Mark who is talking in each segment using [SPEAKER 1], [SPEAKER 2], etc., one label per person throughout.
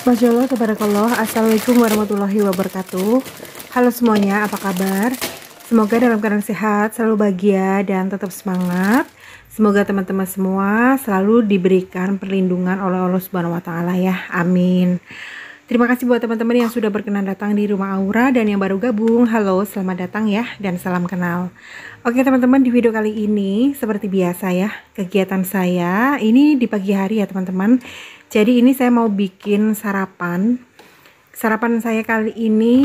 [SPEAKER 1] Masya Allah, tabarakallah. Assalamualaikum warahmatullahi wabarakatuh. Halo semuanya, apa kabar? Semoga dalam keadaan sehat, selalu bahagia, dan tetap semangat. Semoga teman-teman semua selalu diberikan perlindungan oleh Allah Subhanahu wa Ta'ala ya. Amin. Terima kasih buat teman-teman yang sudah berkenan datang di Rumah Aura dan yang baru gabung. Halo, selamat datang ya, dan salam kenal. Oke teman-teman, di video kali ini seperti biasa ya, kegiatan saya ini di pagi hari ya teman-teman. Jadi ini saya mau bikin sarapan. Sarapan saya kali ini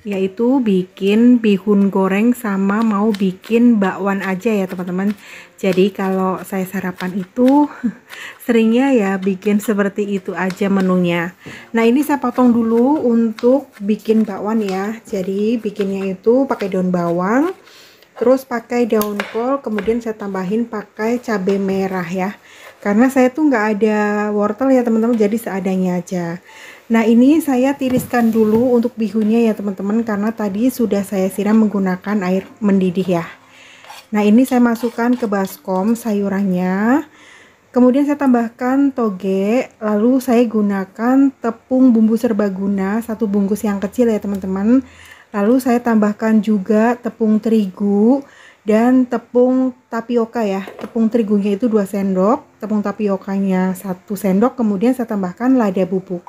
[SPEAKER 1] yaitu bikin bihun goreng sama mau bikin bakwan aja ya teman-teman. Jadi kalau saya sarapan itu seringnya ya bikin seperti itu aja menunya. Nah ini saya potong dulu untuk bikin bakwan ya. Jadi bikinnya itu pakai daun bawang, terus pakai daun kol, kemudian saya tambahin pakai cabai merah ya. Karena saya tuh nggak ada wortel ya teman-teman, jadi seadanya aja. Nah ini saya tiriskan dulu untuk bihunnya ya teman-teman, karena tadi sudah saya siram menggunakan air mendidih ya. Nah ini saya masukkan ke baskom sayurannya, kemudian saya tambahkan toge, lalu saya gunakan tepung bumbu serbaguna 1 bungkus yang kecil ya teman-teman. Lalu saya tambahkan juga tepung terigu dan tepung tapioka ya. Tepung terigunya itu 2 sendok, tepung tapiokanya 1 sendok, kemudian saya tambahkan lada bubuk.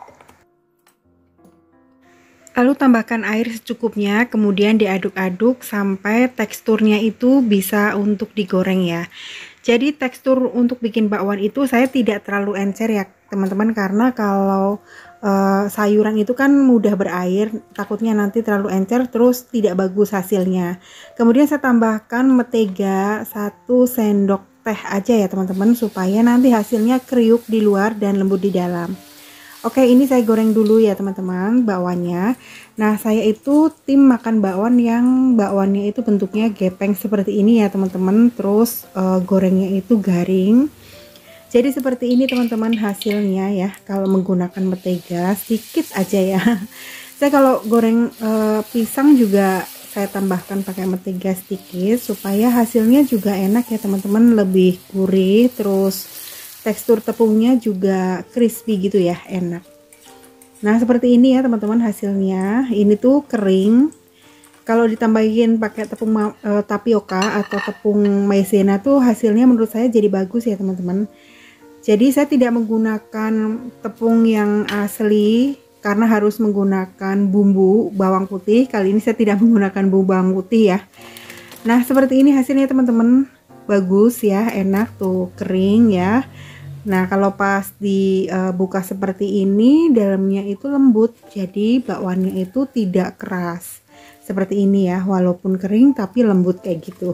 [SPEAKER 1] Lalu tambahkan air secukupnya, kemudian diaduk-aduk sampai teksturnya itu bisa untuk digoreng ya. Jadi tekstur untuk bikin bakwan itu saya tidak terlalu encer ya teman-teman, karena kalau sayuran itu kan mudah berair, takutnya nanti terlalu encer terus tidak bagus hasilnya. Kemudian saya tambahkan mentega 1 sendok teh aja ya teman-teman, supaya nanti hasilnya kriuk di luar dan lembut di dalam. Oke, ini saya goreng dulu ya teman-teman bakwannya. Nah saya itu tim makan bakwan yang bakwannya itu bentuknya gepeng seperti ini ya teman-teman, terus gorengnya itu garing. Jadi seperti ini teman-teman hasilnya ya, kalau menggunakan mentega sedikit aja ya. Saya kalau goreng pisang juga saya tambahkan pakai mentega sedikit supaya hasilnya juga enak ya teman-teman, lebih gurih, terus tekstur tepungnya juga crispy gitu ya, enak. Nah seperti ini ya teman-teman hasilnya. Ini tuh kering. Kalau ditambahin pakai tepung tapioka atau tepung maizena tuh hasilnya menurut saya jadi bagus ya teman-teman. Jadi saya tidak menggunakan tepung yang asli karena harus menggunakan bumbu bawang putih. Kali ini saya tidak menggunakan bumbu bawang putih ya. Nah seperti ini hasilnya teman-teman, bagus ya, enak tuh, kering ya. Nah kalau pas dibuka seperti ini, dalamnya itu lembut, jadi bakwannya itu tidak keras seperti ini ya, walaupun kering tapi lembut kayak gitu.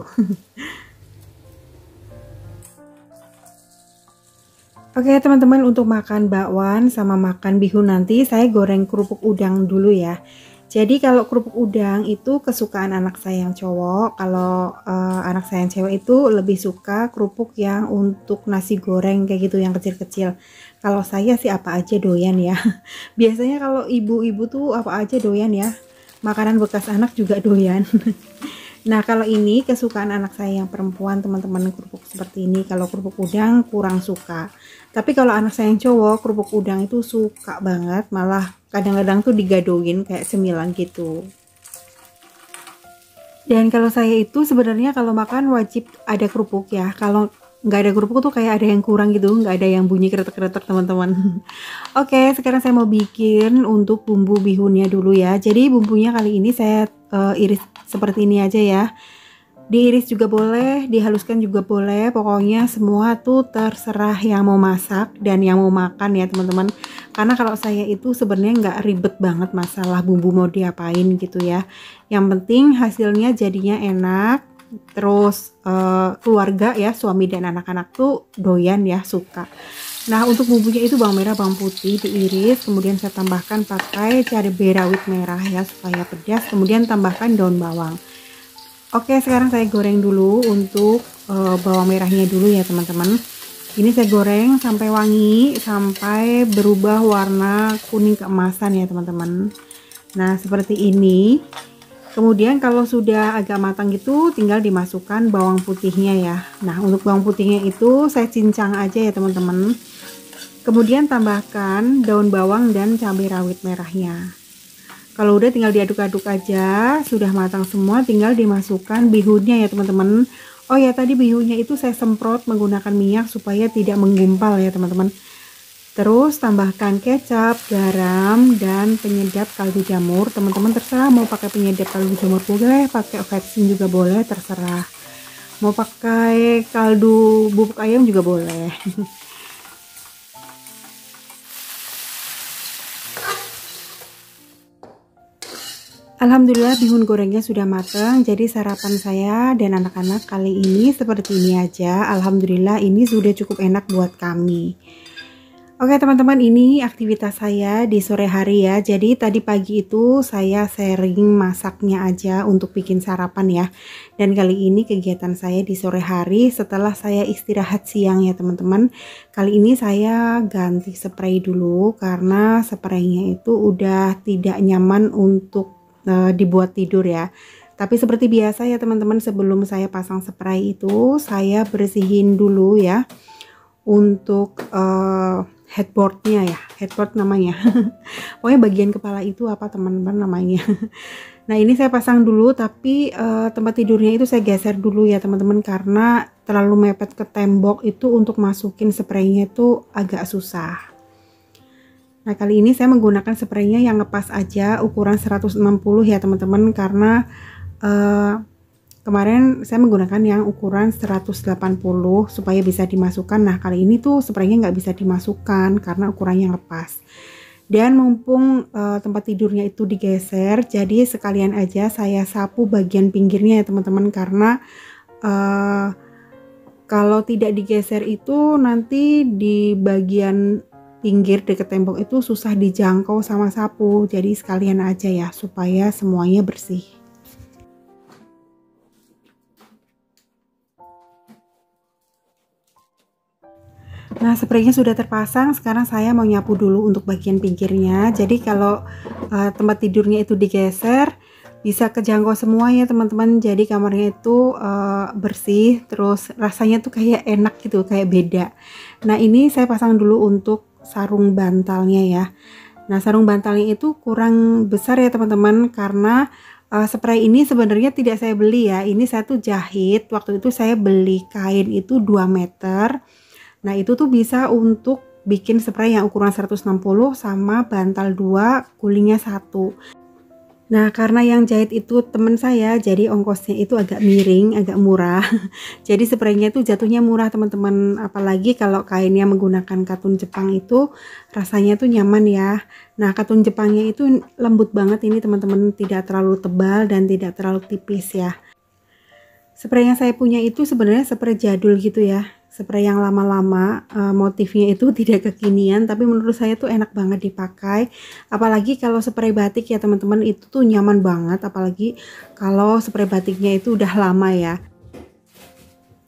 [SPEAKER 1] Oke teman-teman, untuk makan bakwan sama makan bihun nanti saya goreng kerupuk udang dulu ya. Jadi kalau kerupuk udang itu kesukaan anak saya yang cowok. Kalau anak saya yang cewek itu lebih suka kerupuk yang untuk nasi goreng kayak gitu, yang kecil-kecil. Kalau saya sih apa aja doyan ya. Biasanya kalau ibu-ibu tuh apa aja doyan ya. Makanan bekas anak juga doyan. Nah kalau ini kesukaan anak saya yang perempuan teman-teman, kerupuk seperti ini. Kalau kerupuk udang kurang suka. Tapi kalau anak saya yang cowok, kerupuk udang itu suka banget, malah kadang-kadang tuh digadoin kayak cemilan gitu. Dan kalau saya itu sebenarnya kalau makan wajib ada kerupuk ya. Kalau nggak ada kerupuk tuh kayak ada yang kurang gitu, nggak ada yang bunyi kretek-kretek teman-teman. Oke, sekarang saya mau bikin untuk bumbu bihunnya dulu ya. Jadi bumbunya kali ini saya iris seperti ini aja ya. Diiris juga boleh, dihaluskan juga boleh, pokoknya semua tuh terserah yang mau masak dan yang mau makan ya teman-teman. Karena kalau saya itu sebenarnya nggak ribet banget masalah bumbu mau diapain gitu ya. Yang penting hasilnya jadinya enak, terus keluarga ya, suami dan anak-anak tuh doyan ya, suka. Nah untuk bumbunya itu bawang merah, bawang putih diiris, kemudian saya tambahkan pakai cabai rawit merah ya supaya pedas, kemudian tambahkan daun bawang. Oke, sekarang saya goreng dulu untuk bawang merahnya dulu ya teman-teman. Ini saya goreng sampai wangi, sampai berubah warna kuning keemasan ya teman-teman. Nah seperti ini. Kemudian kalau sudah agak matang gitu, tinggal dimasukkan bawang putihnya ya. Nah untuk bawang putihnya itu saya cincang aja ya teman-teman. Kemudian tambahkan daun bawang dan cabai rawit merahnya. Kalau udah tinggal diaduk-aduk aja, sudah matang semua, tinggal dimasukkan bihunnya ya teman-teman. Oh ya, tadi bihunnya itu saya semprot menggunakan minyak supaya tidak menggumpal ya teman-teman. Terus tambahkan kecap, garam, dan penyedap kaldu jamur. Teman-teman terserah mau pakai penyedap kaldu jamur boleh, pakai vetsin juga boleh, terserah. Mau pakai kaldu bubuk ayam juga boleh. Alhamdulillah bihun gorengnya sudah matang. Jadi sarapan saya dan anak-anak kali ini seperti ini aja. Alhamdulillah ini sudah cukup enak buat kami. Oke teman-teman, ini aktivitas saya di sore hari ya. Jadi tadi pagi itu saya sharing masaknya aja untuk bikin sarapan ya. Dan kali ini kegiatan saya di sore hari setelah saya istirahat siang ya teman-teman. Kali ini saya ganti spray dulu karena spraynya itu udah tidak nyaman untuk dibuat tidur ya. Tapi seperti biasa ya teman-teman, sebelum saya pasang spray itu saya bersihin dulu ya untuk headboardnya ya, headboard namanya. Pokoknya bagian kepala itu apa teman-teman namanya. Nah ini saya pasang dulu, tapi tempat tidurnya itu saya geser dulu ya teman-teman, karena terlalu mepet ke tembok itu untuk masukin spraynya itu agak susah. Nah kali ini saya menggunakan spraynya yang ngepas aja, ukuran 160 ya teman-teman, karena kemarin saya menggunakan yang ukuran 180 supaya bisa dimasukkan. Nah kali ini tuh spraynya nggak bisa dimasukkan karena ukurannya ngepas. Dan mumpung tempat tidurnya itu digeser, jadi sekalian aja saya sapu bagian pinggirnya ya teman-teman, karena kalau tidak digeser itu nanti di bagian pinggir deket tembok itu susah dijangkau sama sapu. Jadi sekalian aja ya supaya semuanya bersih. Nah spraynya sudah terpasang, sekarang saya mau nyapu dulu untuk bagian pinggirnya. Jadi kalau tempat tidurnya itu digeser bisa kejangkau semua ya teman-teman. Jadi kamarnya itu bersih, terus rasanya tuh kayak enak gitu, kayak beda. Nah ini saya pasang dulu untuk sarung bantalnya ya. Nah sarung bantalnya itu kurang besar ya teman-teman, karena spray ini sebenarnya tidak saya beli ya. Ini saya tuh jahit, waktu itu saya beli kain itu 2 meter. Nah itu tuh bisa untuk bikin spray yang ukuran 160 sama bantal 2, gulingnya 1. Nah karena yang jahit itu temen saya, jadi ongkosnya itu agak miring, agak murah. Jadi spraynya itu jatuhnya murah teman-teman, apalagi kalau kainnya menggunakan katun Jepang itu rasanya tuh nyaman ya. Nah katun Jepangnya itu lembut banget ini teman-teman, tidak terlalu tebal dan tidak terlalu tipis ya. Spray yang saya punya itu sebenarnya spray jadul gitu ya, spray yang lama-lama, motifnya itu tidak kekinian, tapi menurut saya tuh enak banget dipakai. Apalagi kalau spray batik ya teman-teman, itu tuh nyaman banget, apalagi kalau spray batiknya itu udah lama ya.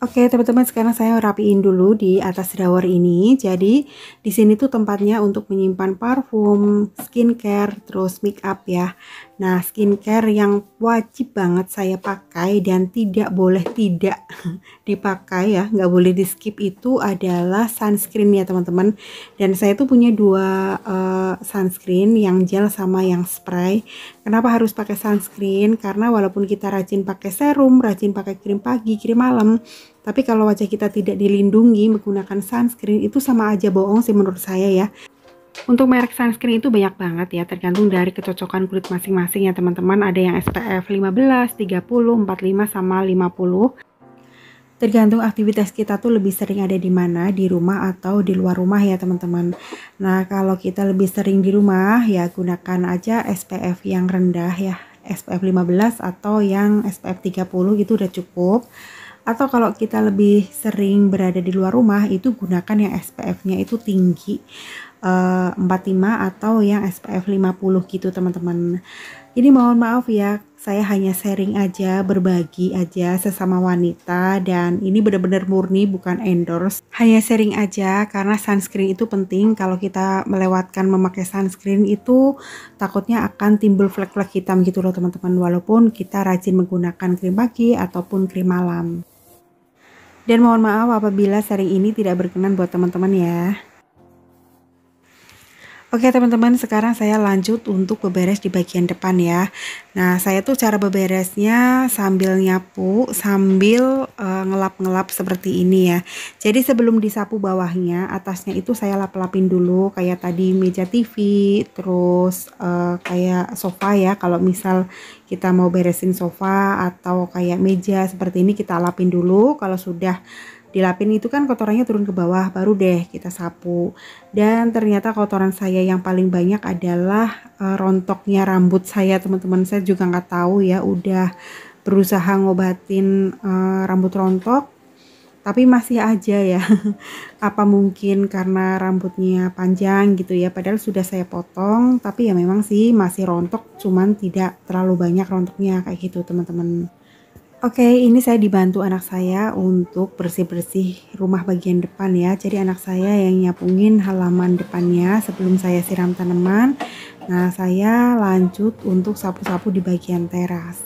[SPEAKER 1] Oke teman-teman, sekarang saya rapiin dulu di atas drawer ini. Jadi di sini tuh tempatnya untuk menyimpan parfum, skincare, terus make up ya. Nah skincare yang wajib banget saya pakai dan tidak boleh tidak dipakai ya, nggak boleh di skip, itu adalah sunscreen ya teman-teman. Dan saya tuh punya dua sunscreen, yang gel sama yang spray. Kenapa harus pakai sunscreen? Karena walaupun kita rajin pakai serum, rajin pakai krim pagi, krim malam, tapi kalau wajah kita tidak dilindungi menggunakan sunscreen itu sama aja bohong sih menurut saya ya. Untuk merek sunscreen itu banyak banget ya, tergantung dari kecocokan kulit masing-masing ya teman-teman. Ada yang SPF 15, 30, 45 sama 50. Tergantung aktivitas kita tuh lebih sering ada di mana, di rumah atau di luar rumah ya teman-teman. Nah kalau kita lebih sering di rumah ya gunakan aja SPF yang rendah ya, SPF 15 atau yang SPF 30 itu udah cukup. Atau kalau kita lebih sering berada di luar rumah itu gunakan yang SPF-nya itu tinggi, 45 atau yang SPF 50 gitu teman-teman. Jadi mohon maaf ya, saya hanya sharing aja, berbagi aja sesama wanita, dan ini benar-benar murni bukan endorse. Hanya sharing aja karena sunscreen itu penting. Kalau kita melewatkan memakai sunscreen itu takutnya akan timbul flek-flek hitam gitu loh teman-teman, walaupun kita rajin menggunakan krim pagi ataupun krim malam. Dan mohon maaf apabila sharing ini tidak berkenan buat teman-teman ya. Oke teman-teman, sekarang saya lanjut untuk beberes di bagian depan ya. Nah, saya tuh cara beberesnya sambil nyapu, sambil ngelap-ngelap seperti ini ya. Jadi sebelum disapu bawahnya, atasnya itu saya lap-lapin dulu kayak tadi meja TV, terus kayak sofa ya. Kalau misal kita mau beresin sofa atau kayak meja seperti ini kita lapin dulu. Kalau sudah dilapin itu kan kotorannya turun ke bawah, baru deh kita sapu. Dan ternyata kotoran saya yang paling banyak adalah rontoknya rambut saya teman-teman. Saya juga nggak tahu ya, udah berusaha ngobatin rambut rontok tapi masih aja ya. Apa mungkin karena rambutnya panjang gitu ya, padahal sudah saya potong, tapi ya memang sih masih rontok, cuman tidak terlalu banyak rontoknya kayak gitu teman-teman. Oke, ini saya dibantu anak saya untuk bersih-bersih rumah bagian depan ya. Jadi anak saya yang nyapungin halaman depannya sebelum saya siram tanaman. Nah, saya lanjut untuk sapu-sapu di bagian teras.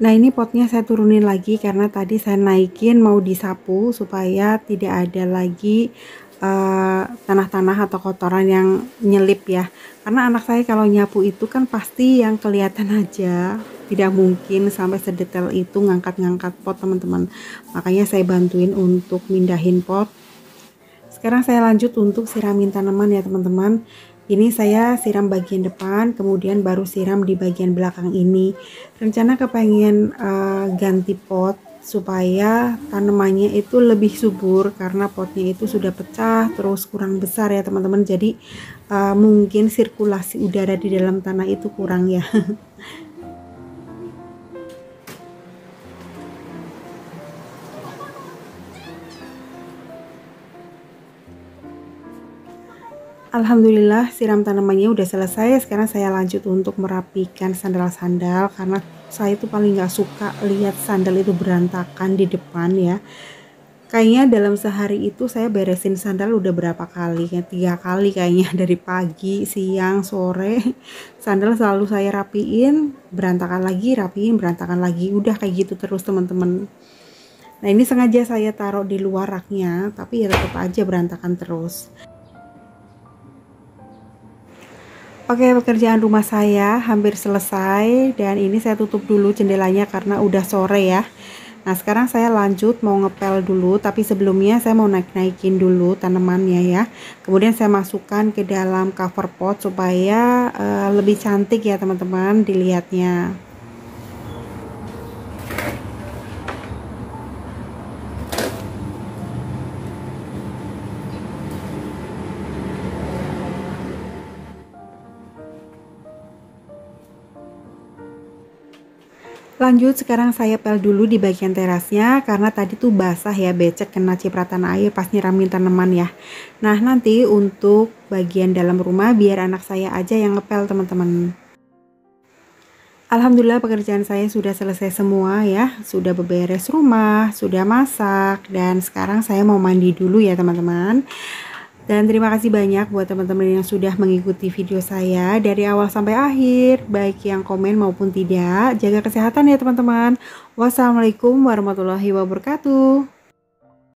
[SPEAKER 1] Nah, ini potnya saya turunin lagi karena tadi saya naikin mau disapu supaya tidak ada lagi tanah-tanah atau kotoran yang nyelip ya. Karena anak saya kalau nyapu itu kan pasti yang kelihatan aja, tidak mungkin sampai sedetail itu ngangkat-ngangkat pot teman-teman. Makanya saya bantuin untuk mindahin pot. Sekarang saya lanjut untuk siramin tanaman ya teman-teman. Ini saya siram bagian depan, kemudian baru siram di bagian belakang ini. Rencana kepengen ganti pot supaya tanamannya itu lebih subur karena potnya itu sudah pecah terus kurang besar ya teman-teman. Jadi mungkin sirkulasi udara di dalam tanah itu kurang ya. Alhamdulillah siram tanamannya udah selesai. Sekarang saya lanjut untuk merapikan sandal-sandal karena saya itu paling nggak suka lihat sandal itu berantakan di depan ya. Kayaknya dalam sehari itu saya beresin sandal udah berapa kali ya, 3 kali kayaknya dari pagi, siang, sore. Sandal selalu saya rapiin, berantakan lagi, rapiin, berantakan lagi. Udah kayak gitu terus teman-teman. Nah, ini sengaja saya taruh di luar raknya, tapi ya tetap aja berantakan terus. Oke, pekerjaan rumah saya hampir selesai dan ini saya tutup dulu jendelanya karena udah sore ya. Nah, sekarang saya lanjut mau ngepel dulu, tapi sebelumnya saya mau naik-naikin dulu tanamannya ya. Kemudian saya masukkan ke dalam cover pot supaya lebih cantik ya teman-teman dilihatnya. Lanjut, sekarang saya pel dulu di bagian terasnya karena tadi tuh basah ya, becek kena cipratan air pas nyiramin tanaman ya. Nah, nanti untuk bagian dalam rumah biar anak saya aja yang ngepel teman-teman. Alhamdulillah pekerjaan saya sudah selesai semua ya, sudah beberes rumah, sudah masak, dan sekarang saya mau mandi dulu ya teman-teman. Dan terima kasih banyak buat teman-teman yang sudah mengikuti video saya dari awal sampai akhir, baik yang komen maupun tidak. Jaga kesehatan ya teman-teman. Wassalamualaikum warahmatullahi wabarakatuh.